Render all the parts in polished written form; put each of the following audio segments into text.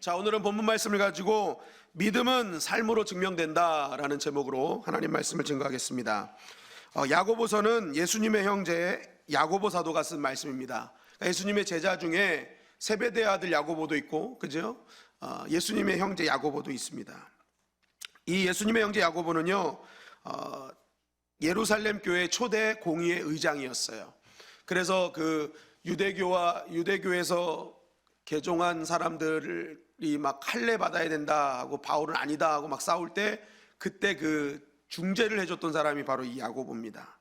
자, 오늘은 본문 말씀을 가지고 믿음은 삶으로 증명된다라는 제목으로 하나님 말씀을 증거하겠습니다. 야고보서는 예수님의 형제 야고보 사도가 쓴 말씀입니다. 예수님의 제자 중에 세베대 아들 야고보도 있고, 그죠? 예수님의 형제 야고보도 있습니다. 이 예수님의 형제 야고보는요, 예루살렘 교회 초대 공의회 의장이었어요. 그래서 그 유대교에서 개종한 사람들이 막 할례 받아야 된다 하고 바울은 아니다 하고 막 싸울 때 그때 그 중재를 해줬던 사람이 바로 이 야고보입니다.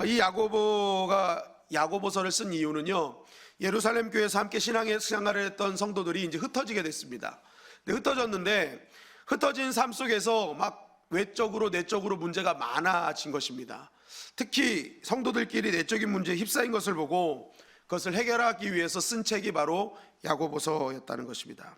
이 야고보가 야고보서를 쓴 이유는요, 예루살렘 교회에서 함께 신앙생활을 했던 성도들이 이제 흩어지게 됐습니다. 근데 흩어진 삶 속에서 막 외적으로 내적으로 문제가 많아진 것입니다. 특히 성도들끼리 내적인 문제에 휩싸인 것을 보고 그것을 해결하기 위해서 쓴 책이 바로 야고보서였다는 것입니다.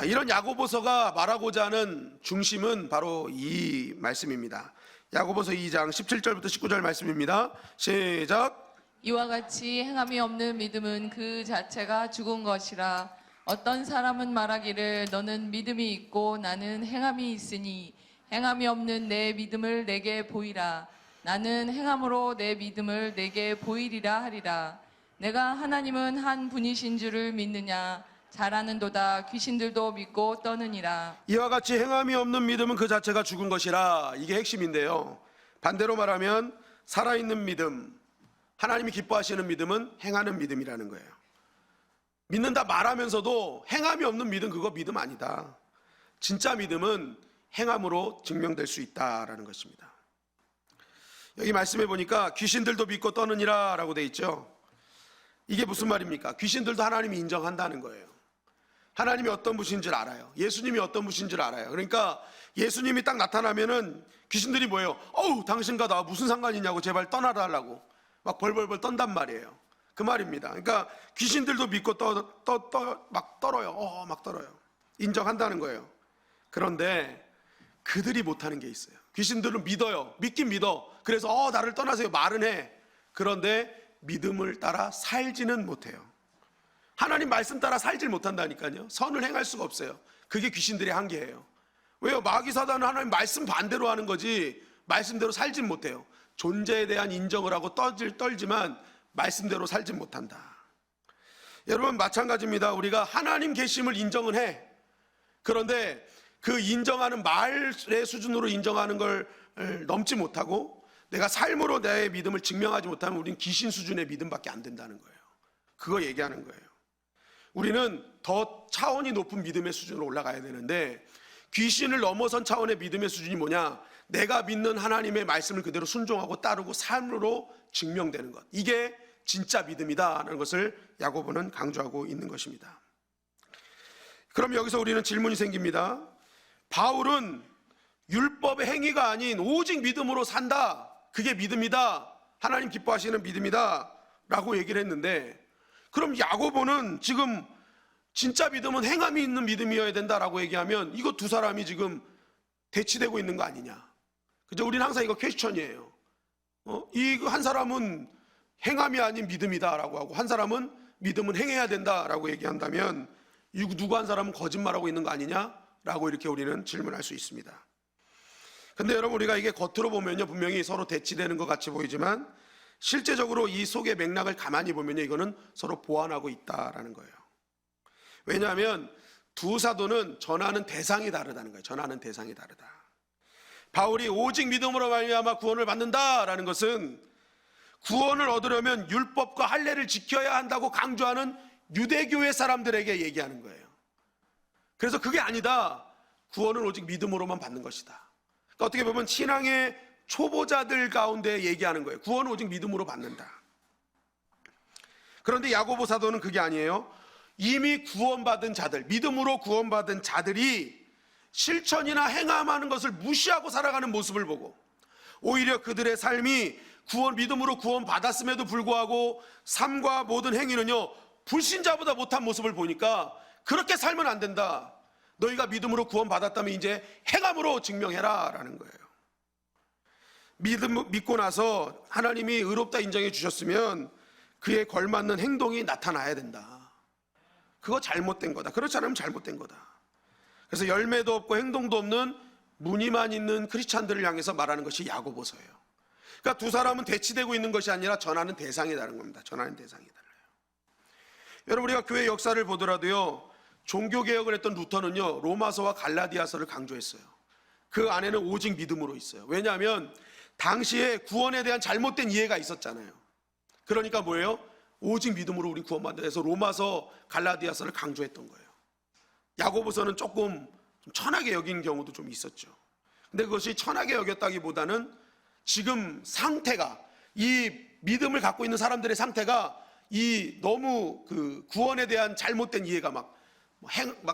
이런 야고보서가 말하고자 하는 중심은 바로 이 말씀입니다. 야고보서 2장 17절부터 19절 말씀입니다. 시작. 이와 같이 행함이 없는 믿음은 그 자체가 죽은 것이라. 어떤 사람은 말하기를 너는 믿음이 있고 나는 행함이 있으니 행함이 없는 내 믿음을 내게 보이라. 나는 행함으로 내 믿음을 내게 보이리라 하리라. 내가 하나님은 한 분이신 줄을 믿느냐? 잘 아는도다. 귀신들도 믿고 떠느니라. 이와 같이 행함이 없는 믿음은 그 자체가 죽은 것이라. 이게 핵심인데요, 반대로 말하면 살아있는 믿음, 하나님이 기뻐하시는 믿음은 행하는 믿음이라는 거예요. 믿는다 말하면서도 행함이 없는 믿음, 그거 믿음 아니다. 진짜 믿음은 행함으로 증명될 수 있다라는 것입니다. 여기 말씀해 보니까 귀신들도 믿고 떠느니라 라고 돼 있죠. 이게 무슨 말입니까? 귀신들도 하나님이 인정한다는 거예요. 하나님이 어떤 분인 줄 알아요. 예수님이 어떤 분인 줄 알아요. 그러니까 예수님이 딱 나타나면은 귀신들이 뭐예요? 어우, 당신과 나 무슨 상관이냐고 제발 떠나달라고 막 벌벌벌 떤단 말이에요. 그 말입니다. 그러니까 귀신들도 믿고 막 떨어요. 막 떨어요. 인정한다는 거예요. 그런데 그들이 못하는 게 있어요. 귀신들은 믿어요. 믿긴 믿어. 그래서 나를 떠나세요 말은 해. 그런데 믿음을 따라 살지는 못해요. 하나님 말씀 따라 살질 못한다니까요. 선을 행할 수가 없어요. 그게 귀신들의 한계예요. 왜요? 마귀 사단은 하나님 말씀 반대로 하는 거지 말씀대로 살진 못해요. 존재에 대한 인정을 하고 떨지만 말씀대로 살진 못한다. 여러분, 마찬가지입니다. 우리가 하나님 계심을 인정은 해. 그런데 그 인정하는 말의 수준으로 인정하는 걸 넘지 못하고 내가 삶으로 내 믿음을 증명하지 못하면 우리는 귀신 수준의 믿음밖에 안 된다는 거예요. 그거 얘기하는 거예요. 우리는 더 차원이 높은 믿음의 수준으로 올라가야 되는데 귀신을 넘어선 차원의 믿음의 수준이 뭐냐? 내가 믿는 하나님의 말씀을 그대로 순종하고 따르고 삶으로 증명되는 것, 이게 진짜 믿음이다라는 것을 야고보는 강조하고 있는 것입니다. 그럼 여기서 우리는 질문이 생깁니다. 바울은 율법의 행위가 아닌 오직 믿음으로 산다, 그게 믿음이다, 하나님 기뻐하시는 믿음이다 라고 얘기를 했는데, 그럼 야고보는 지금 진짜 믿음은 행함이 있는 믿음이어야 된다라고 얘기하면 이거 두 사람이 지금 대치되고 있는 거 아니냐. 그죠? 우리는 항상 이거 퀘스천이에요. 이 한 사람은 행함이 아닌 믿음이다라고 하고 한 사람은 믿음은 행해야 된다라고 얘기한다면 누구 한 사람은 거짓말하고 있는 거 아니냐라고 이렇게 우리는 질문할 수 있습니다. 근데 여러분, 우리가 이게 겉으로 보면요 분명히 서로 대치되는 것 같이 보이지만 실제적으로 이 속의 맥락을 가만히 보면요 이거는 서로 보완하고 있다라는 거예요. 왜냐하면 두 사도는 전하는 대상이 다르다는 거예요. 전하는 대상이 다르다. 바울이 오직 믿음으로 말미암아 구원을 받는다라는 것은 구원을 얻으려면 율법과 할례를 지켜야 한다고 강조하는 유대교회 사람들에게 얘기하는 거예요. 그래서 그게 아니다. 구원은 오직 믿음으로만 받는 것이다. 그러니까 어떻게 보면 신앙의 초보자들 가운데 얘기하는 거예요. 구원은 오직 믿음으로 받는다. 그런데 야고보 사도는 그게 아니에요. 이미 구원받은 자들, 믿음으로 구원받은 자들이 실천이나 행함하는 것을 무시하고 살아가는 모습을 보고 오히려 그들의 삶이 믿음으로 구원받았음에도 불구하고 삶과 모든 행위는요 불신자보다 못한 모습을 보니까 그렇게 살면 안 된다. 너희가 믿음으로 구원받았다면 이제 행함으로 증명해라 라는 거예요. 믿고 나서 하나님이 의롭다 인정해 주셨으면 그에 걸맞는 행동이 나타나야 된다. 그거 잘못된 거다. 그렇지 않으면 잘못된 거다. 그래서 열매도 없고 행동도 없는 무늬만 있는 크리스찬들을 향해서 말하는 것이 야고보서예요. 그러니까 두 사람은 대치되고 있는 것이 아니라 전하는 대상이 다른 겁니다. 전하는 대상이 달라요. 여러분, 우리가 교회 역사를 보더라도요, 종교개혁을 했던 루터는요, 로마서와 갈라디아서를 강조했어요. 그 안에는 오직 믿음으로 있어요. 왜냐하면 당시에 구원에 대한 잘못된 이해가 있었잖아요. 그러니까 뭐예요? 오직 믿음으로 우리 구원받는다 해서 로마서, 갈라디아서를 강조했던 거예요. 야고보서는 조금 좀 천하게 여긴 경우도 좀 있었죠. 근데 그것이 천하게 여겼다기보다는 지금 상태가, 이 믿음을 갖고 있는 사람들의 상태가 이 너무 그 구원에 대한 잘못된 이해가 막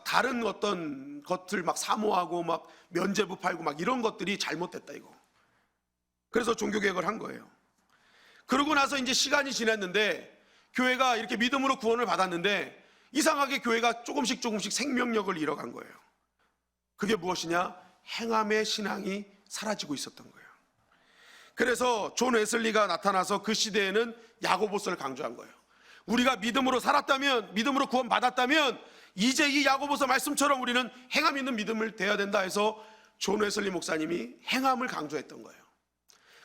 다른 어떤 것들 막 사모하고 막 면죄부 팔고 막 이런 것들이 잘못됐다 이거. 그래서 종교개혁을 한 거예요. 그러고 나서 이제 시간이 지났는데 교회가 이렇게 믿음으로 구원을 받았는데 이상하게 교회가 조금씩 생명력을 잃어간 거예요. 그게 무엇이냐? 행함의 신앙이 사라지고 있었던 거예요. 그래서 존 웨슬리가 나타나서 그 시대에는 야고보서를 강조한 거예요. 우리가 믿음으로 살았다면, 믿음으로 구원받았다면 이제 이 야고보서 말씀처럼 우리는 행함 있는 믿음을 대해야 된다 해서 존 웨슬리 목사님이 행함을 강조했던 거예요.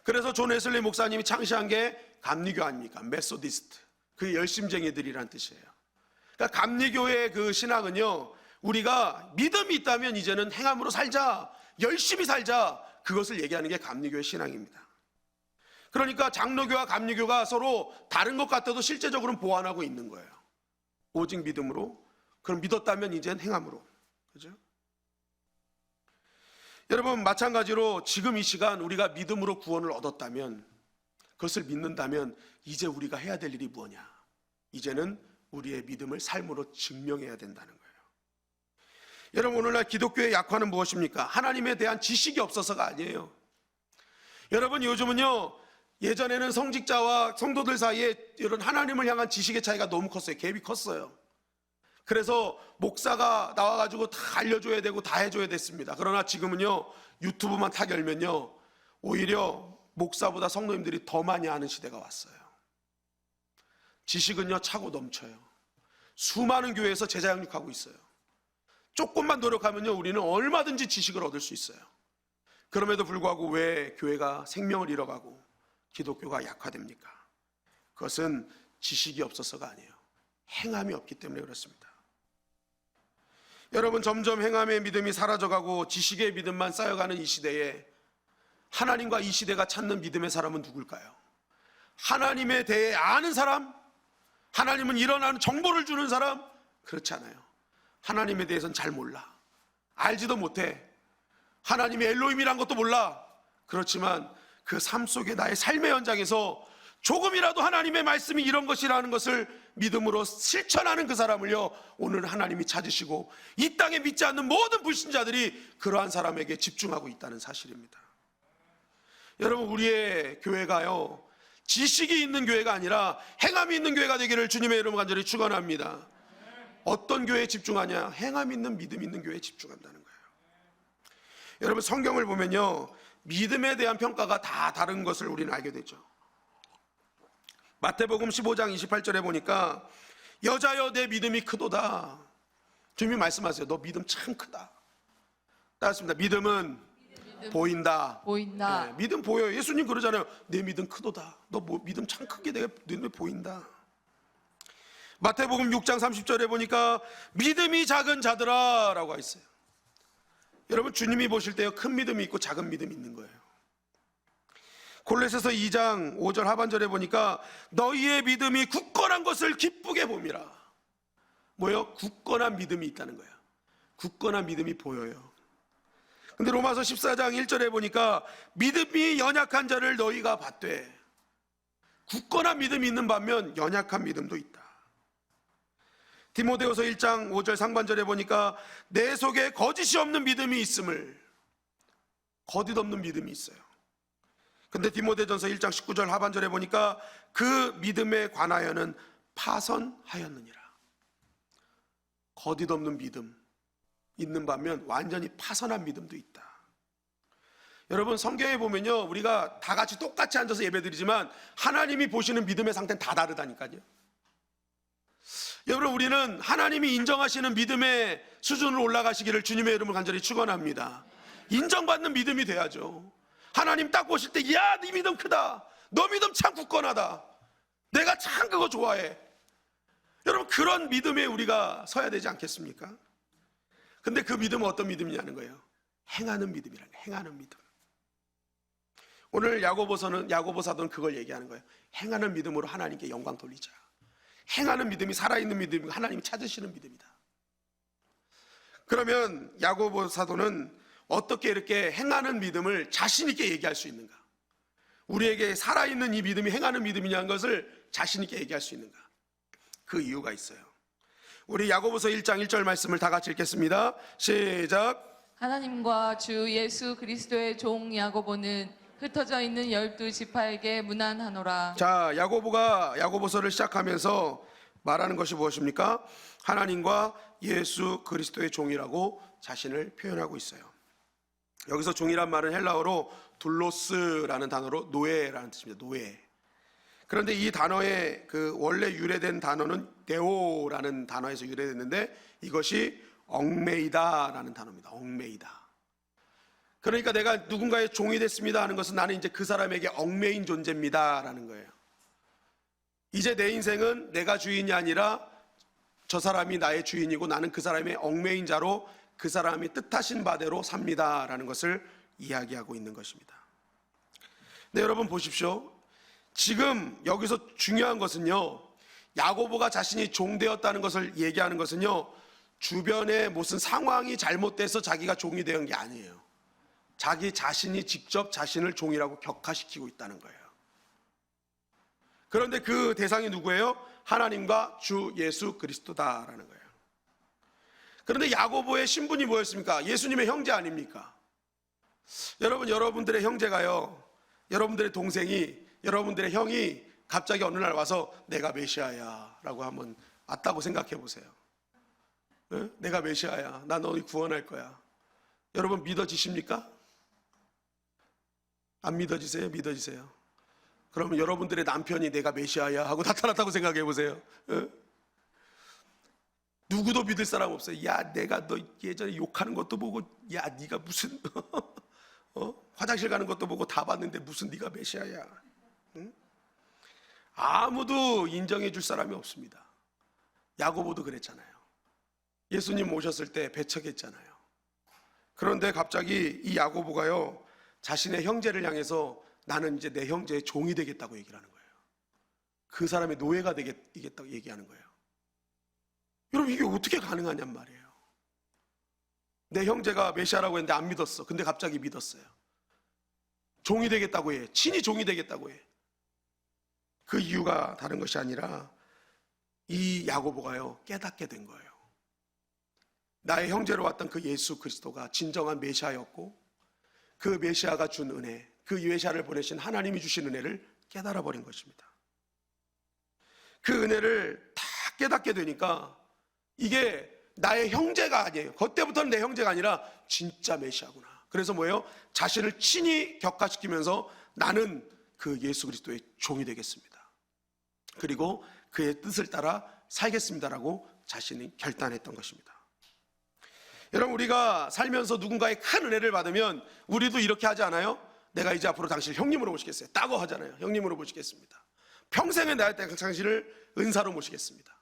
그래서 존 웨슬리 목사님이 창시한 게 감리교 아닙니까? 메소디스트. 그 열심쟁이들이란 뜻이에요. 그러니까 감리교의 그 신앙은요, 우리가 믿음이 있다면 이제는 행함으로 살자, 열심히 살자, 그것을 얘기하는 게 감리교의 신앙입니다. 그러니까 장로교와 감리교가 서로 다른 것 같아도 실제적으로는 보완하고 있는 거예요. 오직 믿음으로. 그럼 믿었다면 이젠 행함으로. 그죠? 여러분, 마찬가지로 지금 이 시간 우리가 믿음으로 구원을 얻었다면, 그것을 믿는다면 이제 우리가 해야 될 일이 뭐냐? 이제는 우리의 믿음을 삶으로 증명해야 된다는 거예요. 여러분, 오늘날 기독교의 약화는 무엇입니까? 하나님에 대한 지식이 없어서가 아니에요. 여러분, 요즘은요, 예전에는 성직자와 성도들 사이에 이런 하나님을 향한 지식의 차이가 너무 컸어요. 갭이 컸어요. 그래서 목사가 나와가지고 다 알려줘야 되고 다 해줘야 됐습니다. 그러나 지금은요, 유튜브만 탁 열면요, 오히려 목사보다 성도님들이 더 많이 아는 시대가 왔어요. 지식은요, 차고 넘쳐요. 수많은 교회에서 제자 양육하고 있어요. 조금만 노력하면요, 우리는 얼마든지 지식을 얻을 수 있어요. 그럼에도 불구하고 왜 교회가 생명을 잃어가고 기독교가 약화됩니까? 그것은 지식이 없어서가 아니에요. 행함이 없기 때문에 그렇습니다. 여러분, 점점 행함의 믿음이 사라져가고 지식의 믿음만 쌓여가는 이 시대에 하나님과 이 시대가 찾는 믿음의 사람은 누굴까요? 하나님에 대해 아는 사람? 하나님은 일어나는 정보를 주는 사람? 그렇지 않아요. 하나님에 대해서는 잘 몰라. 알지도 못해. 하나님의 엘로힘이란 것도 몰라. 그렇지만 그 삶 속에 나의 삶의 현장에서 조금이라도 하나님의 말씀이 이런 것이라는 것을 믿음으로 실천하는 그 사람을요, 오늘 하나님이 찾으시고 이 땅에 믿지 않는 모든 불신자들이 그러한 사람에게 집중하고 있다는 사실입니다. 여러분, 우리의 교회가요, 지식이 있는 교회가 아니라 행함이 있는 교회가 되기를 주님의 이름으로 간절히 축원합니다. 어떤 교회에 집중하냐? 행함 있는 믿음 있는 교회에 집중한다는 거예요. 여러분, 성경을 보면요, 믿음에 대한 평가가 다 다른 것을 우리는 알게 되죠. 마태복음 15장 28절에 보니까 여자여 내 믿음이 크도다. 주님이 말씀하세요. 너 믿음 참 크다. 따랐습니다. 믿음은 보인다. 네, 믿음 보여요. 예수님 그러잖아요. 내 믿음 크도다. 너 믿음 참 크게 내 눈에 보인다. 마태복음 6장 30절에 보니까 믿음이 작은 자들아 라고 있어요. 여러분, 주님이 보실 때요, 큰 믿음이 있고 작은 믿음이 있는 거예요. 골로새서 2장 5절 하반절에 보니까 너희의 믿음이 굳건한 것을 기쁘게 봄이라. 뭐요? 굳건한 믿음이 있다는 거예요. 굳건한 믿음이 보여요. 근데 로마서 14장 1절에 보니까 믿음이 연약한 자를 너희가 받되. 굳건한 믿음이 있는 반면 연약한 믿음도 있다. 디모데후서 1장 5절 상반절에 보니까 내 속에 거짓이 없는 믿음이 있음을. 거짓 없는 믿음이 있어요. 근데 디모데전서 1장 19절 하반절에 보니까 그 믿음에 관하여는 파선하였느니라. 거짓 없는 믿음 있는 반면 완전히 파선한 믿음도 있다. 여러분, 성경에 보면요, 우리가 다 같이 똑같이 앉아서 예배드리지만 하나님이 보시는 믿음의 상태는 다 다르다니까요. 여러분, 우리는 하나님이 인정하시는 믿음의 수준으로 올라가시기를 주님의 이름으로 간절히 축원합니다. 인정받는 믿음이 돼야죠. 하나님 딱 보실 때, 야, 네 믿음 크다, 너 믿음 참 굳건하다, 내가 참 그거 좋아해. 여러분, 그런 믿음에 우리가 서야 되지 않겠습니까? 근데 그 믿음은 어떤 믿음이냐는 거예요. 행하는 믿음이라는 거예요. 행하는 믿음. 오늘 야고보 사도는 그걸 얘기하는 거예요. 행하는 믿음으로 하나님께 영광 돌리자. 행하는 믿음이 살아있는 믿음이고 하나님이 찾으시는 믿음이다. 그러면 야고보 사도는 어떻게 이렇게 행하는 믿음을 자신 있게 얘기할 수 있는가? 우리에게 살아있는 이 믿음이 행하는 믿음이냐는 것을 자신 있게 얘기할 수 있는가? 그 이유가 있어요. 우리 야고보서 1장 1절 말씀을 다 같이 읽겠습니다. 시작. 하나님과 주 예수 그리스도의 종 야고보는 흩어져 있는 12지파에게 문안하노라. 자, 야고보가 야고보서를 시작하면서 말하는 것이 무엇입니까? 하나님과 예수 그리스도의 종이라고 자신을 표현하고 있어요. 여기서 종이란 말은 헬라어로 둘로스라는 단어로 노예라는 뜻입니다. 노예. 그런데 이 단어의 그 원래 유래된 단어는 데오라는 단어에서 유래됐는데 이것이 얽매이다라는 단어입니다. 얽매이다. 그러니까 내가 누군가의 종이 됐습니다 하는 것은 나는 이제 그 사람에게 얽매인 존재입니다 라는 거예요. 이제 내 인생은 내가 주인이 아니라 저 사람이 나의 주인이고 나는 그 사람의 얽매인 자로 그 사람이 뜻하신 바대로 삽니다 라는 것을 이야기하고 있는 것입니다. 네, 여러분 보십시오. 지금 여기서 중요한 것은요, 야고보가 자신이 종되었다는 것을 얘기하는 것은요, 주변에 무슨 상황이 잘못돼서 자기가 종이 된 게 아니에요. 자기 자신이 직접 자신을 종이라고 격화시키고 있다는 거예요. 그런데 그 대상이 누구예요? 하나님과 주 예수 그리스도다라는 거예요. 그런데 야고보의 신분이 뭐였습니까? 예수님의 형제 아닙니까? 여러분, 여러분들의 형제가요, 여러분들의 동생이, 여러분들의 형이 갑자기 어느 날 와서 내가 메시아야 라고 하면 맞다고 생각해 보세요. 네? 내가 메시아야, 나 너희 구원할 거야. 여러분 믿어지십니까? 안 믿어지세요? 믿어지세요. 그러면 여러분들의 남편이 내가 메시아야 하고 나타났다고 생각해 보세요. 네? 누구도 믿을 사람 없어요. 야, 내가 너 예전에 욕하는 것도 보고, 야, 네가 무슨 화장실 가는 것도 보고 다 봤는데 무슨 네가 메시아야. 응? 아무도 인정해 줄 사람이 없습니다. 야고보도 그랬잖아요. 예수님 오셨을 때 배척했잖아요. 그런데 갑자기 이 야고보가요, 자신의 형제를 향해서 나는 이제 내 형제의 종이 되겠다고 얘기를 하는 거예요. 그 사람의 노예가 되겠다고 얘기하는 거예요. 여러분, 이게 어떻게 가능하냔 말이에요. 내 형제가 메시아라고 했는데 안 믿었어. 근데 갑자기 믿었어요. 종이 되겠다고 해. 친히 종이 되겠다고 해. 그 이유가 다른 것이 아니라 이 야고보가요, 깨닫게 된 거예요. 나의 형제로 왔던 그 예수 그리스도가 진정한 메시아였고, 그 메시아가 준 은혜, 그 메시아를 보내신 하나님이 주신 은혜를 깨달아 버린 것입니다. 그 은혜를 다 깨닫게 되니까 이게 나의 형제가 아니에요. 그때부터는 내 형제가 아니라 진짜 메시아구나. 그래서 뭐예요? 자신을 친히 격화시키면서 나는 그 예수 그리스도의 종이 되겠습니다. 그리고 그의 뜻을 따라 살겠습니다라고 자신이 결단했던 것입니다. 여러분, 우리가 살면서 누군가의 큰 은혜를 받으면 우리도 이렇게 하지 않아요? 내가 이제 앞으로 당신을 형님으로 모시겠어요. 따고 하잖아요. 형님으로 모시겠습니다. 평생에 나의 당신을 은사로 모시겠습니다.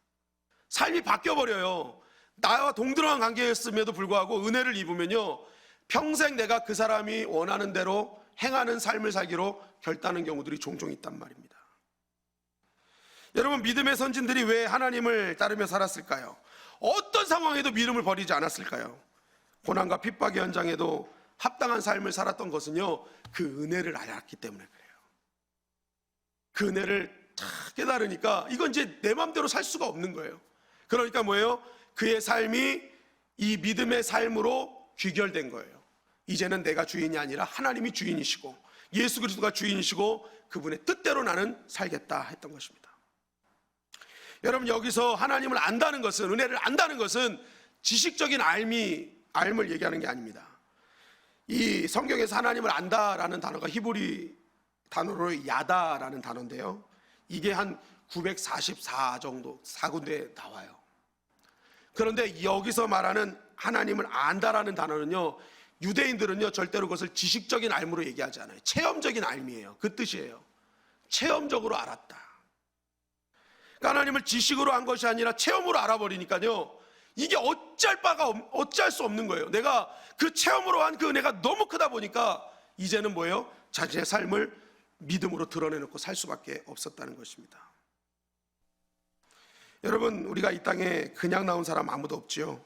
삶이 바뀌어버려요. 나와 동등한 관계였음에도 불구하고 은혜를 입으면요, 평생 내가 그 사람이 원하는 대로 행하는 삶을 살기로 결단하는 경우들이 종종 있단 말입니다. 여러분, 믿음의 선진들이 왜 하나님을 따르며 살았을까요? 어떤 상황에도 믿음을 버리지 않았을까요? 고난과 핍박의 현장에도 합당한 삶을 살았던 것은요, 그 은혜를 알았기 때문에 그래요. 그 은혜를 다 깨달으니까 이건 이제 내 마음대로 살 수가 없는 거예요. 그러니까 뭐예요? 그의 삶이 이 믿음의 삶으로 귀결된 거예요. 이제는 내가 주인이 아니라 하나님이 주인이시고 예수 그리스도가 주인이시고 그분의 뜻대로 나는 살겠다 했던 것입니다. 여러분, 여기서 하나님을 안다는 것은, 은혜를 안다는 것은 지식적인 알을 얘기하는 게 아닙니다. 이 성경에서 하나님을 안다라는 단어가 히브리 단어로 야다라는 단어인데요, 이게 한 944 정도 4군데 나와요. 그런데 여기서 말하는 하나님을 안다라는 단어는요, 유대인들은요 절대로 그것을 지식적인 알무로 얘기하지 않아요. 체험적인 알미예요. 그 뜻이에요. 체험적으로 알았다. 그러니까 하나님을 지식으로 한 것이 아니라 체험으로 알아버리니까요, 이게 어찌할 수 없는 거예요. 내가 그 체험으로 한 그 은혜가 너무 크다 보니까 이제는 뭐예요? 자신의 삶을 믿음으로 드러내놓고 살 수밖에 없었다는 것입니다. 여러분, 우리가 이 땅에 그냥 나온 사람 아무도 없지요.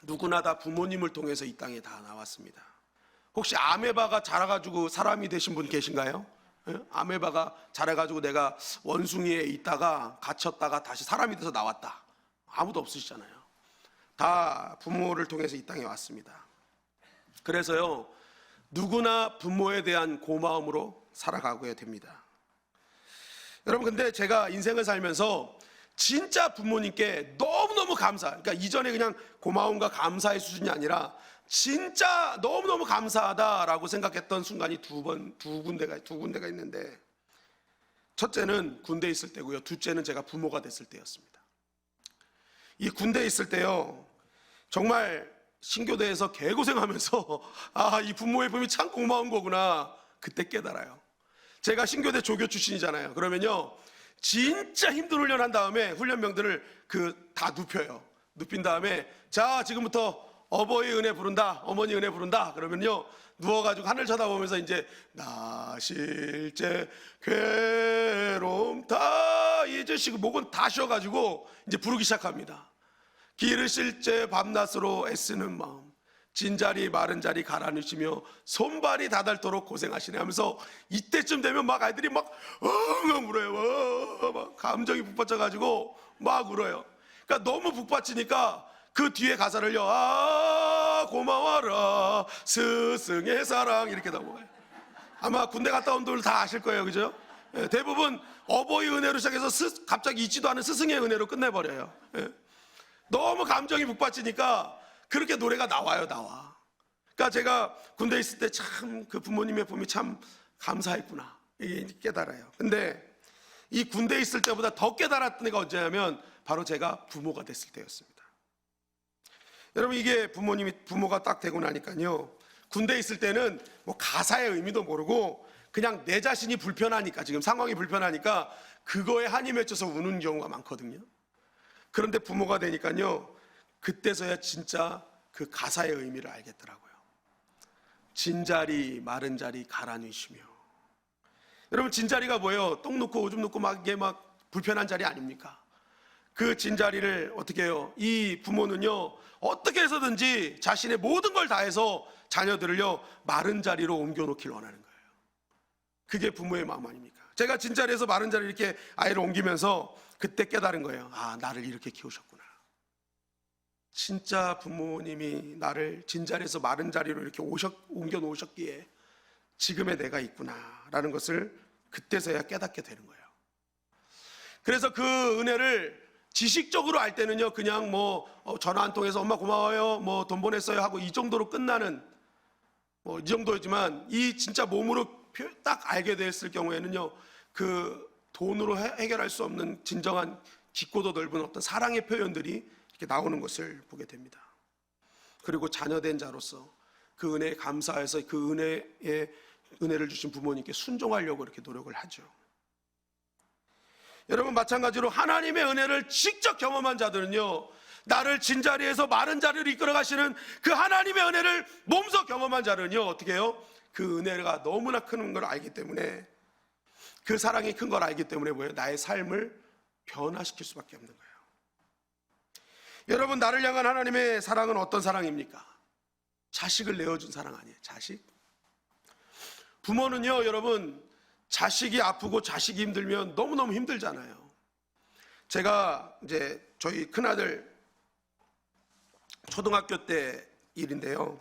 누구나 다 부모님을 통해서 이 땅에 다 나왔습니다. 혹시 아메바가 자라가지고 사람이 되신 분 계신가요? 예? 아메바가 자라가지고 내가 원숭이에 있다가 갇혔다가 다시 사람이 돼서 나왔다. 아무도 없으시잖아요. 다 부모를 통해서 이 땅에 왔습니다. 그래서요, 누구나 부모에 대한 고마움으로 살아가고야 됩니다. 여러분, 근데 제가 인생을 살면서 진짜 부모님께 너무너무 그러니까 이전에 그냥 고마움과 감사의 수준이 아니라 진짜 너무너무 감사하다라고 생각했던 순간이 두 군데가 있는데, 첫째는 군대에 있을 때고요. 둘째는 제가 부모가 됐을 때였습니다. 이 군대에 있을 때요, 정말 신교대에서 개고생하면서 이 부모의 품이 참 고마운 거구나, 그때 깨달아요. 제가 신교대 조교 출신이잖아요. 그러면요, 진짜 힘든 훈련한 다음에 훈련병들을 다 눕혀요. 눕힌 다음에 자, 지금부터 어버이 은혜 부른다, 어머니 은혜 부른다. 그러면요, 누워가지고 하늘 쳐다보면서 이제 나 실제 괴로움 다 잊으시고 목은 다 쉬어가지고 이제 부르기 시작합니다. 기르실 제 밤낮으로 애쓰는 마음, 진자리 마른 자리 갈아넣으시며 손발이 다닳도록 고생하시네 하면서, 이때쯤 되면 막 아이들이 막 엉엉 울어요. 막 감정이 북받쳐가지고 막 울어요. 그러니까 너무 북받치니까 그 뒤에 가사를요, 고마워라 스승의 사랑, 이렇게 나와요. 아마 군대 갔다 온 분들 다 아실 거예요, 그죠? 예, 대부분 어버이 은혜로 시작해서 갑자기 잊지도 않은 스승의 은혜로 끝내버려요. 예. 너무 감정이 북받치니까 그렇게 노래가 나와. 그러니까 제가 군대에 있을 때 참 그 부모님의 품이 참 감사했구나, 이게 깨달아요. 근데 이 군대에 있을 때보다 더 깨달았던 애가 언제냐면 바로 제가 부모가 됐을 때였습니다. 여러분, 이게 부모가 딱 되고 나니까요, 군대에 있을 때는 뭐 가사의 의미도 모르고 그냥 내 자신이 불편하니까, 지금 상황이 불편하니까 그거에 한이 맺혀서 우는 경우가 많거든요. 그런데 부모가 되니까요, 그때서야 진짜 그 가사의 의미를 알겠더라고요. 진자리 마른 자리 갈아넣으시며. 여러분, 진자리가 뭐예요? 똥 넣고 오줌 넣고 막 이게 막 불편한 자리 아닙니까? 그 진자리를 어떻게 해요? 이 부모는요, 어떻게 해서든지 자신의 모든 걸 다해서 자녀들을요 마른 자리로 옮겨놓길 원하는 거예요. 그게 부모의 마음 아닙니까? 제가 진자리에서 마른 자리를 이렇게 아이를 옮기면서 그때 깨달은 거예요. 나를 이렇게 키우셨구나. 진짜 부모님이 나를 진자리에서 마른 자리로 이렇게 옮겨 놓으셨기에 지금의 내가 있구나라는 것을 그때서야 깨닫게 되는 거예요. 그래서 그 은혜를 지식적으로 알 때는요, 그냥 뭐 전화 한 통해서 엄마 고마워요, 뭐 돈 보냈어요 하고 이 정도로 끝나는 이 정도였지만, 이 진짜 몸으로 딱 알게 됐을 경우에는요, 그 돈으로 해결할 수 없는 진정한 깊고도 넓은 어떤 사랑의 표현들이 이렇게 나오는 것을 보게 됩니다. 그리고 자녀된 자로서 그 은혜에 감사해서 그 은혜를 주신 부모님께 순종하려고 이렇게 노력을 하죠. 여러분, 마찬가지로 하나님의 은혜를 직접 경험한 자들은요, 나를 진자리에서 마른 자리를 이끌어 가시는 그 하나님의 은혜를 몸소 경험한 자는요, 어떻게 해요? 그 은혜가 너무나 큰 걸 알기 때문에, 그 사랑이 큰 걸 알기 때문에 뭐예요? 나의 삶을 변화시킬 수밖에 없는 거예요. 여러분, 나를 향한 하나님의 사랑은 어떤 사랑입니까? 자식을 내어준 사랑 아니에요? 자식? 부모는요, 여러분, 자식이 아프고 자식이 힘들면 너무너무 힘들잖아요. 제가 이제 저희 큰아들 초등학교 때 일인데요,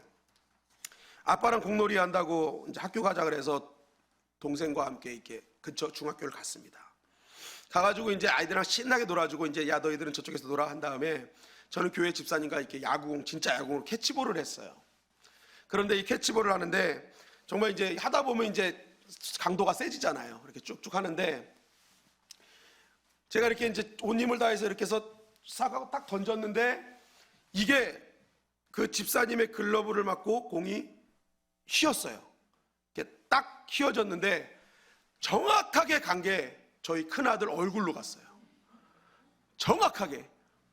아빠랑 공놀이 한다고 이제 학교 가자 그래서 동생과 함께 이렇게 근처 중학교를 갔습니다. 가가지고 이제 아이들이랑 신나게 놀아주고, 이제 야 너희들은 저쪽에서 놀아 한 다음에 저는 교회 집사님과 이렇게 야구공, 진짜 야구공으로 캐치볼을 했어요. 그런데 이 캐치볼을 하는데 정말 이제 하다 보면 이제 강도가 세지잖아요. 이렇게 쭉쭉 하는데 제가 이렇게 이제 온 힘을 다해서 이렇게 해서 싹하고 딱 던졌는데 이게 그 집사님의 글러브를 맞고 공이 휘었어요. 이렇게 딱 휘어졌는데 정확하게 간 게 저희 큰아들 얼굴로 갔어요. 정확하게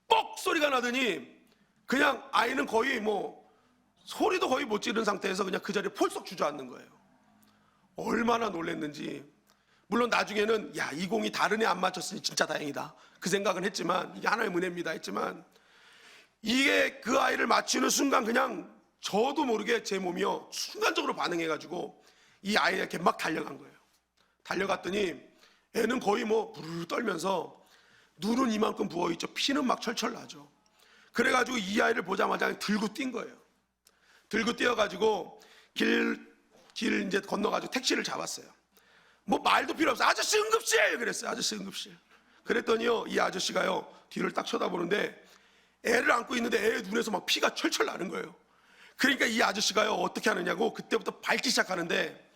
뻑 소리가 나더니 그냥 아이는 거의 뭐 소리도 거의 못 지르는 상태에서 그냥 그 자리에 폴썩 주저앉는 거예요. 얼마나 놀랐는지. 물론 나중에는 야, 이 공이 다른 애 안 맞췄으니 진짜 다행이다 그 생각은 했지만, 이게 하나의 은혜입니다 했지만, 이게 그 아이를 맞추는 순간 그냥 저도 모르게 제 몸이요 순간적으로 반응해가지고 이 아이에게 막 달려간 거예요. 달려갔더니 애는 거의 뭐 부르르 떨면서 눈은 이만큼 부어있죠. 피는 막 철철 나죠. 그래가지고 이 아이를 보자마자 들고 뛴 거예요. 들고 뛰어가지고 길 이제 건너가지고 택시를 잡았어요. 뭐 말도 필요 없어. 아저씨 응급실! 그랬어요. 아저씨 응급실. 그랬더니요 이 아저씨가요 뒤를 딱 쳐다보는데 애를 안고 있는데 애의 눈에서 막 피가 철철 나는 거예요. 그러니까 이 아저씨가요 어떻게 하느냐고 그때부터 밟기 시작하는데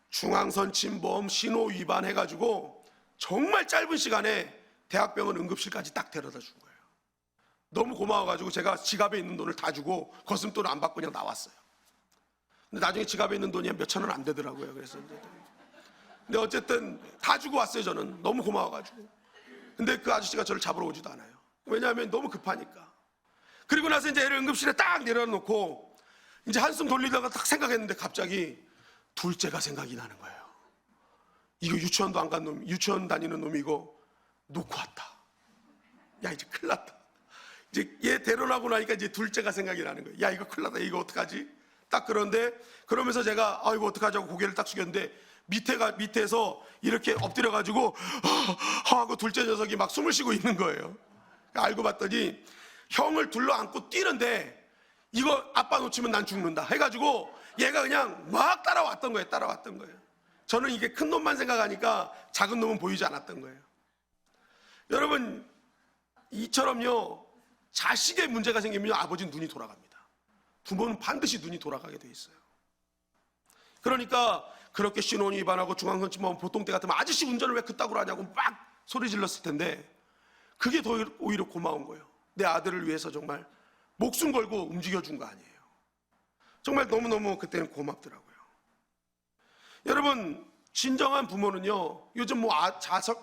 중앙선 침범, 신호 위반 해가지고 정말 짧은 시간에 대학병원 응급실까지 딱 데려다 준 거예요. 너무 고마워가지고 제가 지갑에 있는 돈을 다 주고 거슴돈을 안 받고 그냥 나왔어요. 근데 나중에 지갑에 있는 돈이 몇 천 원 안 되더라고요. 그래서 근데 어쨌든 다 주고 왔어요. 저는 너무 고마워가지고. 근데 그 아저씨가 저를 잡으러 오지도 않아요. 왜냐하면 너무 급하니까. 그리고 나서 이제 애를 응급실에 딱 내려놓고 이제 한숨 돌리다가 딱 생각했는데 갑자기 둘째가 생각이 나는 거예요. 이거 유치원도 안 간 놈, 유치원 다니는 놈이고 놓고 왔다. 야 이제 큰일 났다. 이제 얘 데려나고 나니까 이제 둘째가 생각이 나는 거예요. 야 이거 큰일 났다. 이거 어떡하지? 딱 그런데 그러면서 제가 이거 어떡하자고 고개를 딱 숙였는데 밑에서 이렇게 엎드려가지고 하고 둘째 녀석이 막 숨을 쉬고 있는 거예요. 알고 봤더니 형을 둘러 안고 뛰는데 이거 아빠 놓치면 난 죽는다 해가지고 얘가 그냥 막 따라왔던 거예요. 저는 이게 큰 놈만 생각하니까 작은 놈은 보이지 않았던 거예요. 여러분 이처럼요 자식의 문제가 생기면 아버지는 눈이 돌아갑니다. 부모는 반드시 눈이 돌아가게 돼 있어요. 그러니까 그렇게 신원 위반하고 중앙선 침범 보통 때 같으면 아저씨 운전을 왜 그따구로 하냐고 막 소리 질렀을 텐데 그게 더 오히려 고마운 거예요. 내 아들을 위해서 정말 목숨 걸고 움직여준 거 아니에요. 정말 너무너무 그때는 고맙더라고요. 여러분 진정한 부모는요 요즘 뭐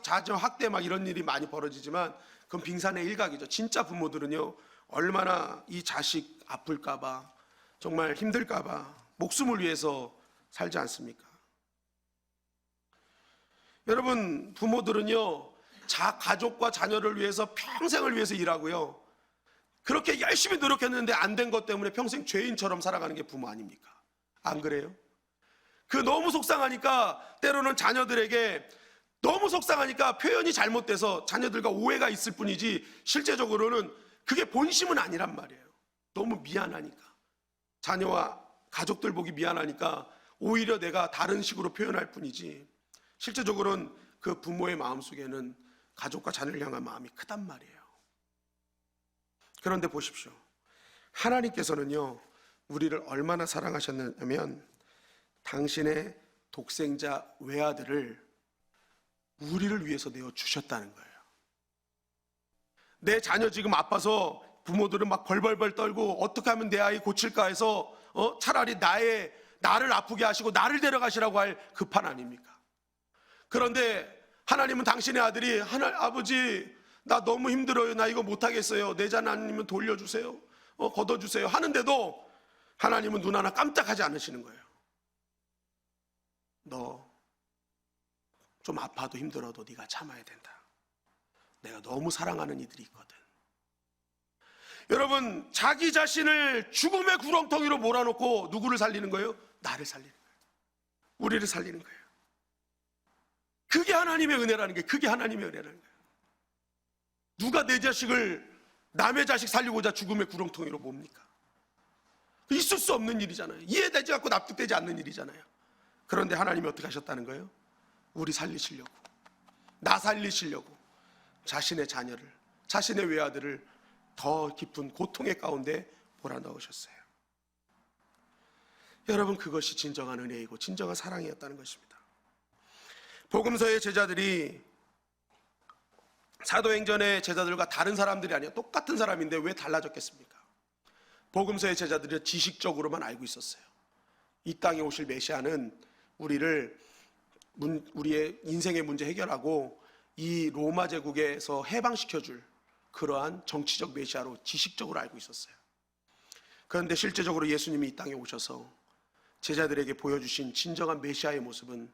자녀 학대 막 이런 일이 많이 벌어지지만 그건 빙산의 일각이죠. 진짜 부모들은요 얼마나 이 자식 아플까봐 정말 힘들까봐 목숨을 위해서 살지 않습니까? 여러분 부모들은요 가족과 자녀를 위해서 평생을 위해서 일하고요 그렇게 열심히 노력했는데 안 된 것 때문에 평생 죄인처럼 살아가는 게 부모 아닙니까? 안 그래요? 그 너무 속상하니까 때로는 자녀들에게 너무 속상하니까 표현이 잘못돼서 자녀들과 오해가 있을 뿐이지 실제적으로는 그게 본심은 아니란 말이에요. 너무 미안하니까 자녀와 가족들 보기 미안하니까 오히려 내가 다른 식으로 표현할 뿐이지 실제적으로는 그 부모의 마음속에는 가족과 자녀를 향한 마음이 크단 말이에요. 그런데 보십시오. 하나님께서는요 우리를 얼마나 사랑하셨냐면 당신의 독생자 외아들을 우리를 위해서 내어주셨다는 거예요. 내 자녀 지금 아파서 부모들은 막 벌벌벌 떨고 어떻게 하면 내 아이 고칠까 해서 차라리 나를 아프게 하시고 나를 데려가시라고 할 급한 아닙니까? 그런데 하나님은 당신의 아들이 아버지 나 너무 힘들어요. 나 이거 못하겠어요. 내 자녀 아니면 돌려주세요. 걷어주세요. 하는데도 하나님은 눈 하나 깜짝하지 않으시는 거예요. 너 좀 아파도 힘들어도 네가 참아야 된다. 내가 너무 사랑하는 이들이 있거든. 여러분 자기 자신을 죽음의 구렁텅이로 몰아놓고 누구를 살리는 거예요? 나를 살리는 거예요. 우리를 살리는 거예요. 그게 하나님의 은혜라는 게 그게 하나님의 은혜라는 거예요. 누가 내 자식을 남의 자식 살리고자 죽음의 구렁텅이로 봅니까? 있을 수 없는 일이잖아요. 이해되지 않고 납득되지 않는 일이잖아요. 그런데 하나님이 어떻게 하셨다는 거예요? 우리 살리시려고 나 살리시려고 자신의 자녀를 자신의 외아들을 더 깊은 고통의 가운데 몰아넣으셨어요. 여러분 그것이 진정한 은혜이고 진정한 사랑이었다는 것입니다. 복음서의 제자들이 사도행전의 제자들과 다른 사람들이 아니라 똑같은 사람인데 왜 달라졌겠습니까? 복음서의 제자들이 지식적으로만 알고 있었어요. 이 땅에 오실 메시아는 우리의 인생의 문제 해결하고 이 로마 제국에서 해방시켜줄 그러한 정치적 메시아로 지식적으로 알고 있었어요. 그런데 실제적으로 예수님이 이 땅에 오셔서 제자들에게 보여주신 진정한 메시아의 모습은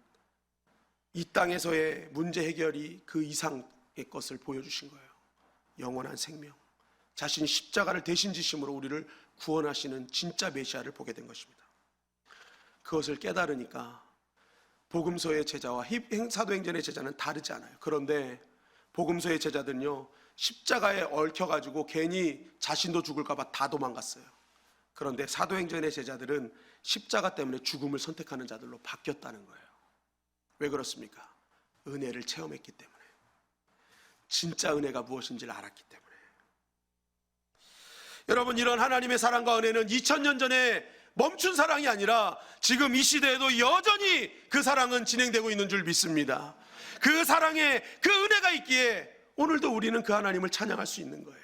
이 땅에서의 문제 해결이 그 이상의 것을 보여주신 거예요. 영원한 생명, 자신이 십자가를 대신 지심으로 우리를 구원하시는 진짜 메시아를 보게 된 것입니다. 그것을 깨달으니까 복음서의 제자와 사도행전의 제자는 다르지 않아요. 그런데 복음서의 제자들은요, 십자가에 얽혀가지고 괜히 자신도 죽을까 봐 다 도망갔어요. 그런데 사도행전의 제자들은 십자가 때문에 죽음을 선택하는 자들로 바뀌었다는 거예요. 왜 그렇습니까? 은혜를 체험했기 때문에, 진짜 은혜가 무엇인지를 알았기 때문에. 여러분, 이런 하나님의 사랑과 은혜는 2000년 전에 멈춘 사랑이 아니라 지금 이 시대에도 여전히 그 사랑은 진행되고 있는 줄 믿습니다. 그 사랑에 그 은혜가 있기에 오늘도 우리는 그 하나님을 찬양할 수 있는 거예요.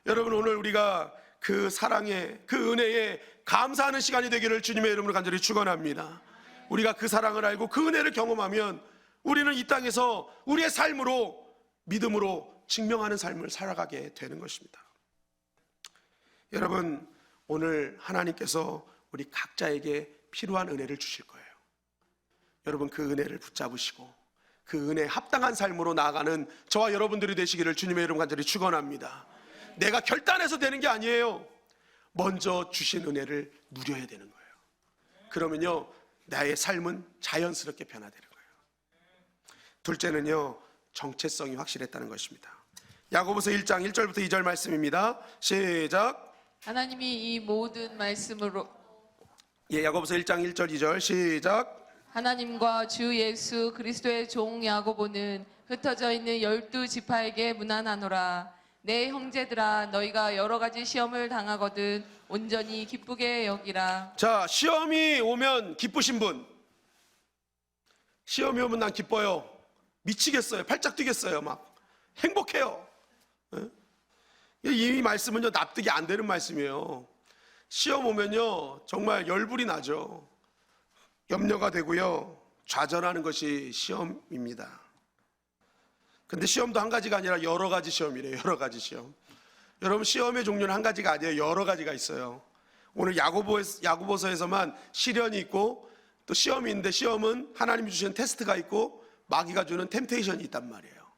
여러분, 오늘 우리가 그 사랑에, 그 은혜에 감사하는 시간이 되기를 주님의 이름으로 간절히 축원합니다. 우리가 그 사랑을 알고 그 은혜를 경험하면 우리는 이 땅에서 우리의 삶으로, 믿음으로 증명하는 삶을 살아가게 되는 것입니다. 여러분, 오늘 하나님께서 우리 각자에게 필요한 은혜를 주실 거예요. 여러분, 그 은혜를 붙잡으시고 그 은혜에 합당한 삶으로 나아가는 저와 여러분들이 되시기를 주님의 이름 간절히 축원합니다. 내가 결단해서 되는 게 아니에요. 먼저 주신 은혜를 누려야 되는 거예요. 그러면요, 나의 삶은 자연스럽게 변화되는 거예요. 둘째는요, 정체성이 확실했다는 것입니다. 야고보서 1장 1절부터 2절 말씀입니다. 시작. 하나님이 이 모든 말씀으로 야고보서 1장 1절 2절 시작. 하나님과 주 예수 그리스도의 종 야고보는 흩어져 있는 12지파에게 문안하노라. 내 형제들아, 너희가 여러 가지 시험을 당하거든 온전히 기쁘게 여기라. 자, 시험이 오면 기쁘신 분, 시험이 오면 난 기뻐요, 미치겠어요, 팔짝 뛰겠어요, 막 행복해요. 이 말씀은요, 납득이 안 되는 말씀이에요. 시험 오면요, 정말 열불이 나죠. 염려가 되고요, 좌절하는 것이 시험입니다. 근데 시험도 한 가지가 아니라 여러 가지 시험이래요. 여러 가지 시험. 여러분, 시험의 종류는 한 가지가 아니에요. 여러 가지가 있어요. 오늘 야고보서에서만 시련이 있고 또 시험이 있는데, 시험은 하나님이 주시는 테스트가 있고 마귀가 주는 템테이션이 있단 말이에요.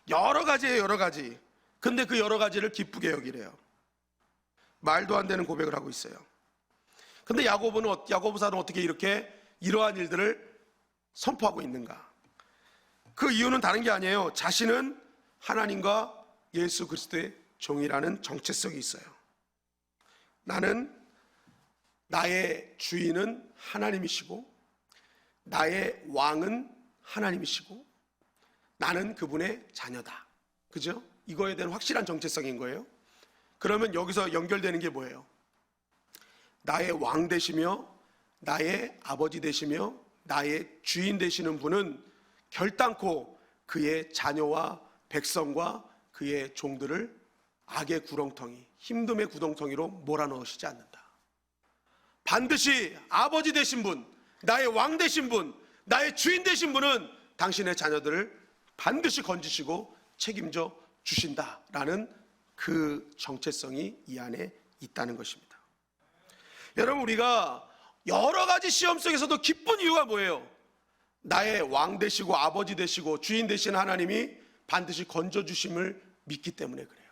여러 가지예요, 여러 가지. 근데 그 여러 가지를 기쁘게 여기래요. 말도 안 되는 고백을 하고 있어요. 근데 야고보사는 어떻게 이러한 일들을 선포하고 있는가? 그 이유는 다른 게 아니에요. 자신은 하나님과 예수 그리스도의 종이라는 정체성이 있어요. 나의 주인은 하나님이시고 나의 왕은 하나님이시고 나는 그분의 자녀다. 그죠? 이거에 대한 확실한 정체성인 거예요. 그러면 여기서 연결되는 게 뭐예요? 나의 왕 되시며 나의 아버지 되시며 나의 주인 되시는 분은 결단코 그의 자녀와 백성과 그의 종들을 악의 구렁텅이, 힘듦의 구렁텅이로 몰아넣으시지 않는다. 반드시 아버지 되신 분, 나의 왕 되신 분, 나의 주인 되신 분은 당신의 자녀들을 반드시 건지시고 책임져 주신다라는 그 정체성이 이 안에 있다는 것입니다. 여러분, 우리가 여러 가지 시험 속에서도 기쁜 이유가 뭐예요? 나의 왕 되시고 아버지 되시고 주인 되신 하나님이 반드시 건져주심을 믿기 때문에 그래요.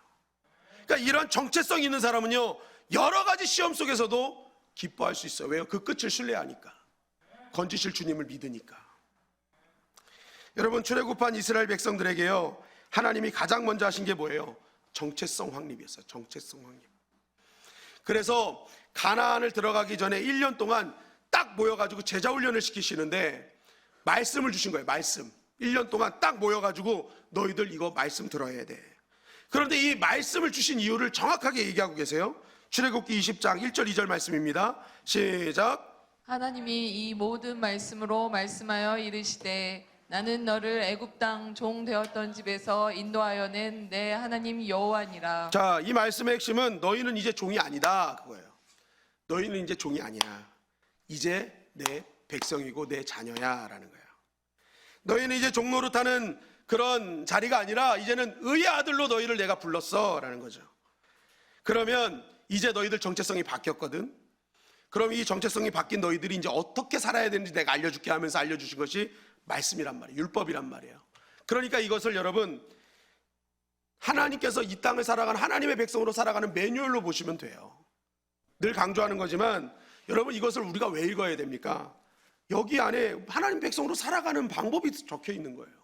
그러니까 이런 정체성 있는 사람은요, 여러 가지 시험 속에서도 기뻐할 수 있어요. 왜요? 그 끝을 신뢰하니까, 건지실 주님을 믿으니까. 여러분, 출애굽한 이스라엘 백성들에게요, 하나님이 가장 먼저 하신 게 뭐예요? 정체성 확립이었어요. 정체성 확립. 그래서 가나안을 들어가기 전에 1년 동안 딱 모여가지고 제자 훈련을 시키시는데 말씀을 주신 거예요. 말씀. 1년 동안 딱 모여가지고 너희들 이거 말씀 들어야 돼. 그런데 이 말씀을 주신 이유를 정확하게 얘기하고 계세요. 출애굽기 20장 1절 2절 말씀입니다. 시작. 하나님이 이 모든 말씀으로 말씀하여 이르시되 나는 너를 애굽 땅 종 되었던 집에서 인도하여 낸 내 하나님 여호와니라. 자, 이 말씀의 핵심은 너희는 이제 종이 아니다 그거예요. 너희는 이제 종이 아니야. 이제 내 백성이고 내 자녀야라는 거예요. 너희는 이제 종 노릇하는 그런 자리가 아니라 이제는 의의 아들로 너희를 내가 불렀어라는 거죠. 그러면 이제 너희들 정체성이 바뀌었거든. 그럼 이 정체성이 바뀐 너희들이 이제 어떻게 살아야 되는지 내가 알려줄게 하면서 알려주신 것이 말씀이란 말이에요. 율법이란 말이에요. 그러니까 이것을 여러분 하나님께서 이 땅을 살아가는 하나님의 백성으로 살아가는 매뉴얼로 보시면 돼요. 늘 강조하는 거지만 여러분 이것을 우리가 왜 읽어야 됩니까? 여기 안에 하나님 백성으로 살아가는 방법이 적혀 있는 거예요.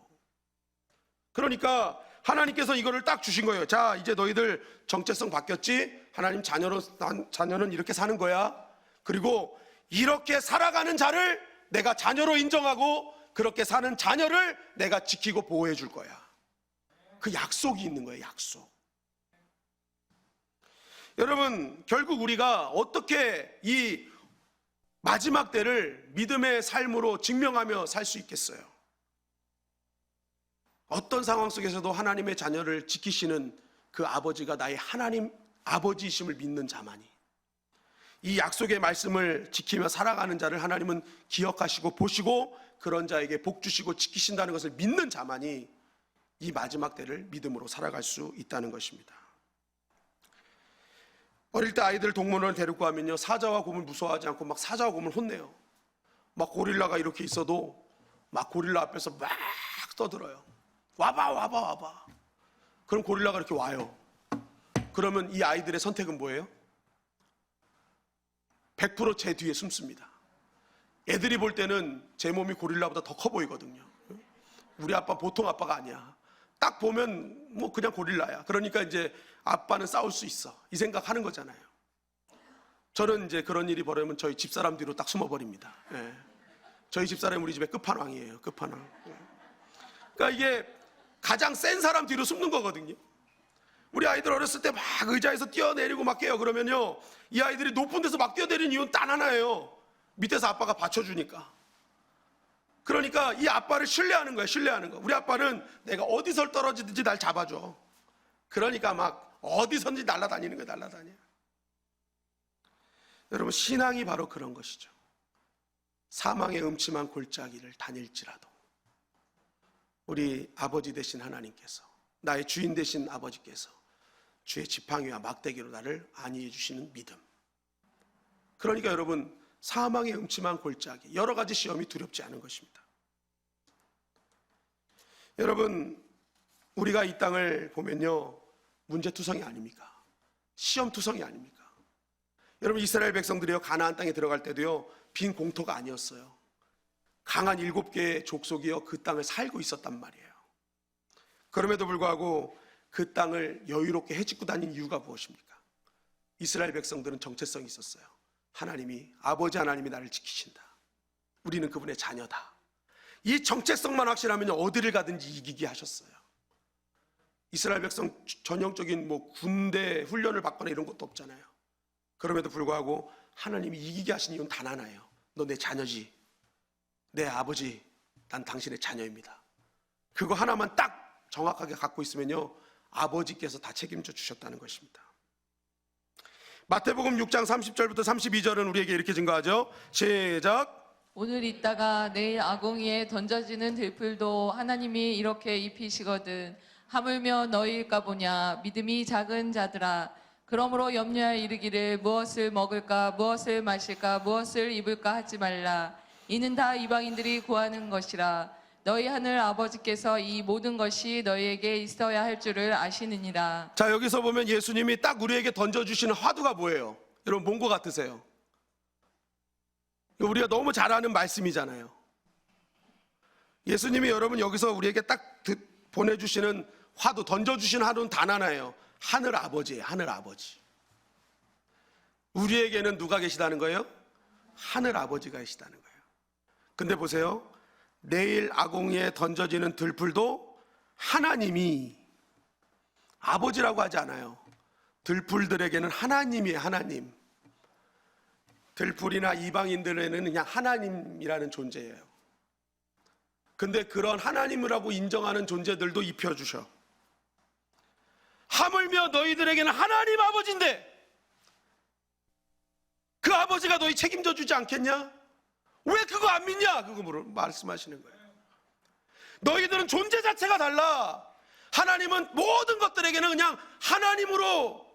그러니까 하나님께서 이거를 딱 주신 거예요. 자, 이제 너희들 정체성 바뀌었지? 하나님 자녀는 이렇게 사는 거야. 그리고 이렇게 살아가는 자를 내가 자녀로 인정하고 그렇게 사는 자녀를 내가 지키고 보호해 줄 거야. 그 약속이 있는 거예요. 약속. 여러분 결국 우리가 어떻게 이 마지막 때를 믿음의 삶으로 증명하며 살 수 있겠어요? 어떤 상황 속에서도 하나님의 자녀를 지키시는 그 아버지가 나의 하나님 아버지이심을 믿는 자만이, 이 약속의 말씀을 지키며 살아가는 자를 하나님은 기억하시고 보시고 그런 자에게 복 주시고 지키신다는 것을 믿는 자만이 이 마지막 때를 믿음으로 살아갈 수 있다는 것입니다. 어릴 때 아이들 동물원을 데리고 가면요, 사자와 곰을 무서워하지 않고 막 사자와 곰을 혼내요. 막 고릴라가 이렇게 있어도 막 고릴라 앞에서 막 떠들어요. 와봐. 그럼 고릴라가 이렇게 와요. 그러면 이 아이들의 선택은 뭐예요? 100% 제 뒤에 숨습니다. 애들이 볼 때는 제 몸이 고릴라보다 더 커 보이거든요. 우리 아빠 보통 아빠가 아니야. 딱 보면 뭐 그냥 고릴라야. 그러니까 이제 아빠는 싸울 수 있어. 이 생각하는 거잖아요. 저는 이제 그런 일이 벌어지면 저희 집사람 뒤로 딱 숨어버립니다. 예. 저희 집사람이 우리 집의 끝판왕이에요. 끝판왕. 예. 그러니까 이게 가장 센 사람 뒤로 숨는 거거든요. 우리 아이들 어렸을 때 막 의자에서 뛰어내리고 막 깨요. 그러면요, 이 아이들이 높은 데서 막 뛰어내리는 이유는 단 하나예요. 밑에서 아빠가 받쳐주니까. 그러니까 이 아빠를 신뢰하는 거예요. 신뢰하는 거. 우리 아빠는 내가 어디서 떨어지든지 날 잡아줘. 그러니까 막 어디선지 날아다니는 거예요. 날아다녀. 여러분 신앙이 바로 그런 것이죠. 사망의 음침한 골짜기를 다닐지라도 우리 아버지 되신 하나님께서, 나의 주인 되신 아버지께서 주의 지팡이와 막대기로 나를 안위해 주시는 믿음. 그러니까 여러분 사망의 음침한 골짜기, 여러 가지 시험이 두렵지 않은 것입니다. 여러분 우리가 이 땅을 보면요, 문제투성이 아닙니까? 시험투성이 아닙니까? 여러분 이스라엘 백성들이요, 가나안 땅에 들어갈 때도요, 빈 공터가 아니었어요. 강한 7개의 족속이요 그 땅을 살고 있었단 말이에요. 그럼에도 불구하고 그 땅을 여유롭게 헤집고 다닌 이유가 무엇입니까? 이스라엘 백성들은 정체성이 있었어요. 하나님이, 아버지 하나님이 나를 지키신다. 우리는 그분의 자녀다. 이 정체성만 확실하면 어디를 가든지 이기게 하셨어요. 이스라엘 백성 전형적인 뭐 군대 훈련을 받거나 이런 것도 없잖아요. 그럼에도 불구하고 하나님이 이기게 하신 이유는 단 하나예요. 너 내 자녀지. 내 아버지, 난 당신의 자녀입니다. 그거 하나만 딱 정확하게 갖고 있으면요, 아버지께서 다 책임져 주셨다는 것입니다. 마태복음 6장 30절부터 32절은 우리에게 이렇게 증거하죠. 시작. 오늘 있다가 내일 아궁이에 던져지는 들풀도 하나님이 이렇게 입히시거든. 하물며 너희일까 보냐. 믿음이 작은 자들아. 그러므로 염려하여 이르기를 무엇을 먹을까, 무엇을 마실까, 무엇을 입을까 하지 말라. 이는 다 이방인들이 구하는 것이라. 너희 하늘 아버지께서 이 모든 것이 너희에게 있어야 할 줄을 아시느니라. 자, 여기서 보면 예수님이 딱 우리에게 던져주시는 화두가 뭐예요? 여러분 뭔 것 같으세요? 우리가 너무 잘 아는 말씀이잖아요. 예수님이 여러분 여기서 우리에게 딱 보내주시는 화두, 던져주시는 화두는 단 하나예요. 하늘 아버지예요. 하늘 아버지. 우리에게는 누가 계시다는 거예요? 하늘 아버지가 계시다는 거예요. 근데 보세요, 내일 아궁이에 던져지는 들풀도 하나님이, 아버지라고 하지 않아요. 들풀들에게는 하나님이에요. 하나님. 들풀이나 이방인들에게는 그냥 하나님이라는 존재예요. 근데 그런 하나님이라고 인정하는 존재들도 입혀주셔. 하물며 너희들에게는 하나님 아버지인데 그 아버지가 너희 책임져 주지 않겠냐? 왜 그거 안 믿냐? 그거 말씀하시는 거예요. 너희들은 존재 자체가 달라. 하나님은 모든 것들에게는 그냥 하나님으로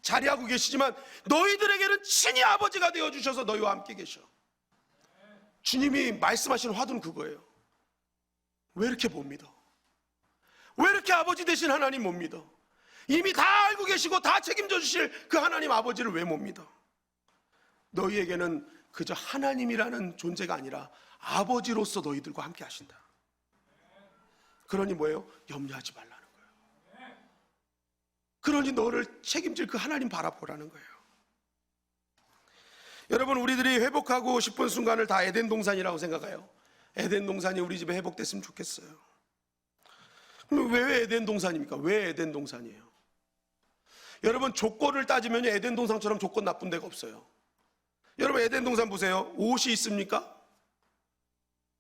자리하고 계시지만 너희들에게는 친히 아버지가 되어주셔서 너희와 함께 계셔. 주님이 말씀하시는 화두는 그거예요. 왜 이렇게 못 믿어? 왜 이렇게 아버지 되신 하나님 못 믿어? 이미 다 알고 계시고 다 책임져 주실 그 하나님 아버지를 왜 못 믿어? 너희에게는 그저 하나님이라는 존재가 아니라 아버지로서 너희들과 함께 하신다. 그러니 뭐예요? 염려하지 말라는 거예요. 그러니 너를 책임질 그 하나님 바라보라는 거예요. 여러분, 우리들이 회복하고 싶은 순간을 다 에덴 동산이라고 생각해요. 에덴 동산이 우리 집에 회복됐으면 좋겠어요. 그럼 왜 에덴 동산입니까? 왜 에덴 동산이에요? 여러분, 조건을 따지면 에덴 동산처럼 조건 나쁜 데가 없어요. 여러분, 에덴 동산 보세요. 옷이 있습니까?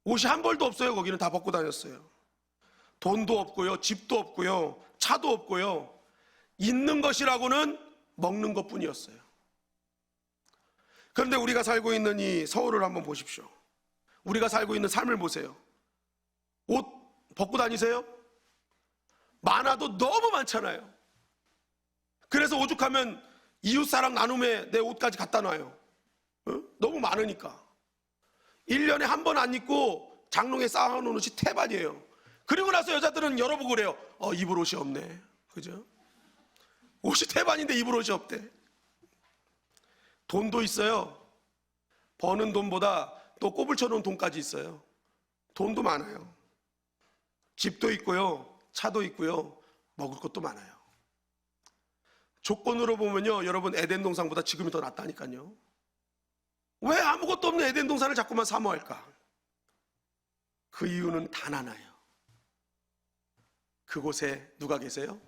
옷이 한 벌도 없어요. 거기는 다 벗고 다녔어요. 돈도 없고요, 집도 없고요, 차도 없고요. 있는 것이라고는 먹는 것뿐이었어요. 그런데 우리가 살고 있는 이 서울을 한번 보십시오. 우리가 살고 있는 삶을 보세요. 옷 벗고 다니세요? 많아도 너무 많잖아요. 그래서 오죽하면 이웃사랑 나눔에 내 옷까지 갖다 놔요. 너무 많으니까. 1년에 한 번 안 입고 장롱에 쌓아놓은 옷이 태반이에요. 그리고 나서 여자들은 열어보고 그래요. 입을 옷이 없네. 그죠? 옷이 태반인데 입을 옷이 없대. 돈도 있어요. 버는 돈보다 또 꼽을 쳐놓은 돈까지 있어요. 돈도 많아요. 집도 있고요, 차도 있고요, 먹을 것도 많아요. 조건으로 보면요, 여러분, 에덴 동산보다 지금이 더 낫다니까요. 왜 아무것도 없는 에덴 동산을 자꾸만 사모할까? 그 이유는 단 하나예요. 그곳에 누가 계세요?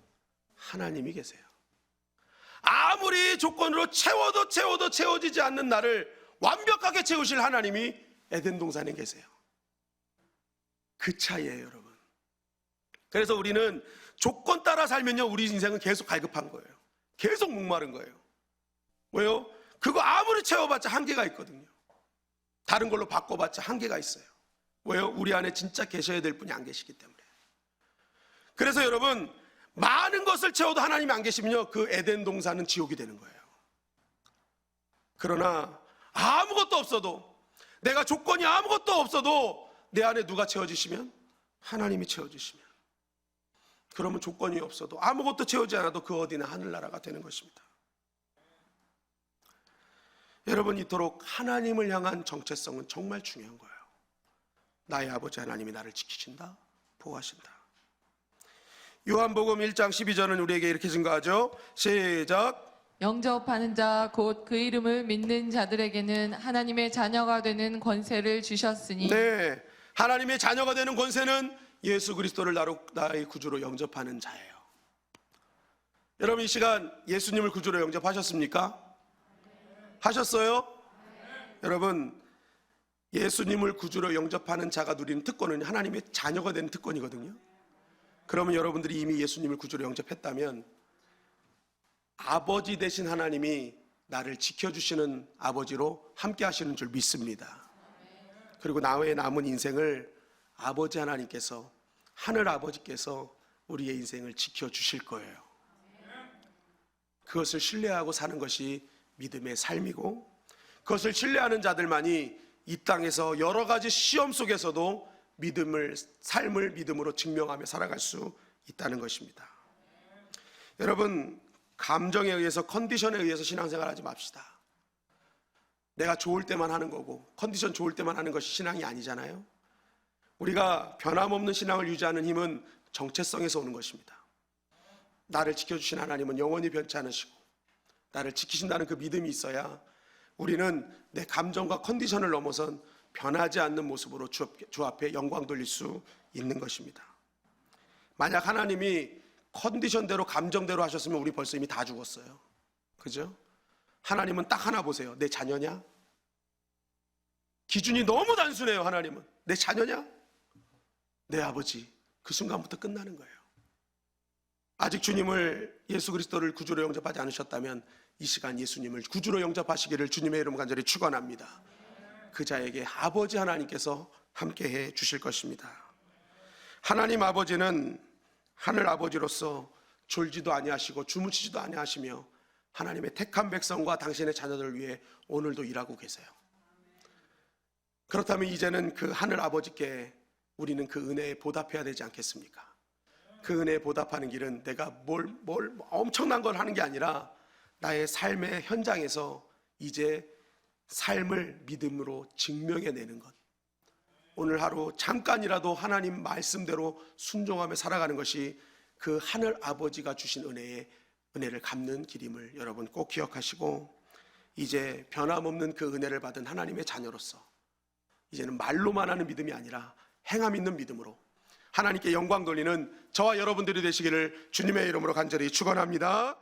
하나님이 계세요. 아무리 조건으로 채워도 채워지지 않는 나를 완벽하게 채우실 하나님이 에덴 동산에 계세요. 그 차이예요, 여러분. 그래서 우리는 조건 따라 살면요, 우리 인생은 계속 갈급한 거예요. 계속 목마른 거예요. 왜요? 그거 아무리 채워봤자 한계가 있거든요. 다른 걸로 바꿔봤자 한계가 있어요. 왜요? 우리 안에 진짜 계셔야 될 분이 안 계시기 때문에. 그래서 여러분, 많은 것을 채워도 하나님이 안 계시면요, 그 에덴 동산은 지옥이 되는 거예요. 그러나 아무것도 없어도, 내가 조건이 아무것도 없어도 내 안에 누가 채워주시면? 하나님이 채워주시면, 그러면 조건이 없어도 아무것도 채우지 않아도 그 어디나 하늘나라가 되는 것입니다. 여러분, 이토록 하나님을 향한 정체성은 정말 중요한 거예요. 나의 아버지 하나님이 나를 지키신다, 보호하신다. 요한복음 1장 12절은 우리에게 이렇게 증거하죠. 시작. 영접하는 자 곧 그 이름을 믿는 자들에게는 하나님의 자녀가 되는 권세를 주셨으니. 네, 하나님의 자녀가 되는 권세는 예수 그리스도를 나의 구주로 영접하는 자예요. 여러분, 이 시간 예수님을 구주로 영접하셨습니까? 하셨어요? 여러분, 예수님을 구주로 영접하는 자가 누리는 특권은 하나님의 자녀가 되는 특권이거든요. 그러면 여러분들이 이미 예수님을 구주로 영접했다면 아버지 되신 하나님이 나를 지켜주시는 아버지로 함께 하시는 줄 믿습니다. 그리고 나의 남은 인생을 아버지 하나님께서, 하늘 아버지께서 우리의 인생을 지켜주실 거예요. 그것을 신뢰하고 사는 것이 믿음의 삶이고, 그것을 신뢰하는 자들만이 이 땅에서 여러 가지 시험 속에서도 삶을 믿음으로 증명하며 살아갈 수 있다는 것입니다. 여러분, 감정에 의해서, 컨디션에 의해서 신앙생활 하지 맙시다. 내가 좋을 때만 하는 거고 컨디션 좋을 때만 하는 것이 신앙이 아니잖아요. 우리가 변함없는 신앙을 유지하는 힘은 정체성에서 오는 것입니다. 나를 지켜주신 하나님은 영원히 변치 않으시고 나를 지키신다는 그 믿음이 있어야 우리는 내 감정과 컨디션을 넘어선 변하지 않는 모습으로 주 앞에 영광 돌릴 수 있는 것입니다. 만약 하나님이 컨디션대로 감정대로 하셨으면 우리 벌써 이미 다 죽었어요. 그죠? 하나님은 딱 하나 보세요. 내 자녀냐? 기준이 너무 단순해요. 하나님은 내 자녀냐? 내 아버지, 그 순간부터 끝나는 거예요. 아직 주님을, 예수 그리스도를 구주로 영접하지 않으셨다면 이 시간 예수님을 구주로 영접하시기를 주님의 이름 간절히 축원합니다. 그 자에게 아버지 하나님께서 함께해 주실 것입니다. 하나님 아버지는 하늘 아버지로서 졸지도 아니하시고 주무시지도 아니하시며 하나님의 택한 백성과 당신의 자녀들을 위해 오늘도 일하고 계세요. 그렇다면 이제는 그 하늘 아버지께 우리는 그 은혜에 보답해야 되지 않겠습니까? 그 은혜에 보답하는 길은 내가 뭘 엄청난 걸 하는 게 아니라 나의 삶의 현장에서 이제 삶을 믿음으로 증명해내는 것. 오늘 하루 잠깐이라도 하나님 말씀대로 순종하며 살아가는 것이 그 하늘 아버지가 주신 은혜를 갚는 길임을 여러분 꼭 기억하시고, 이제 변함없는 그 은혜를 받은 하나님의 자녀로서 이제는 말로만 하는 믿음이 아니라 행함 있는 믿음으로 하나님께 영광 돌리는 저와 여러분들이 되시기를 주님의 이름으로 간절히 축원합니다.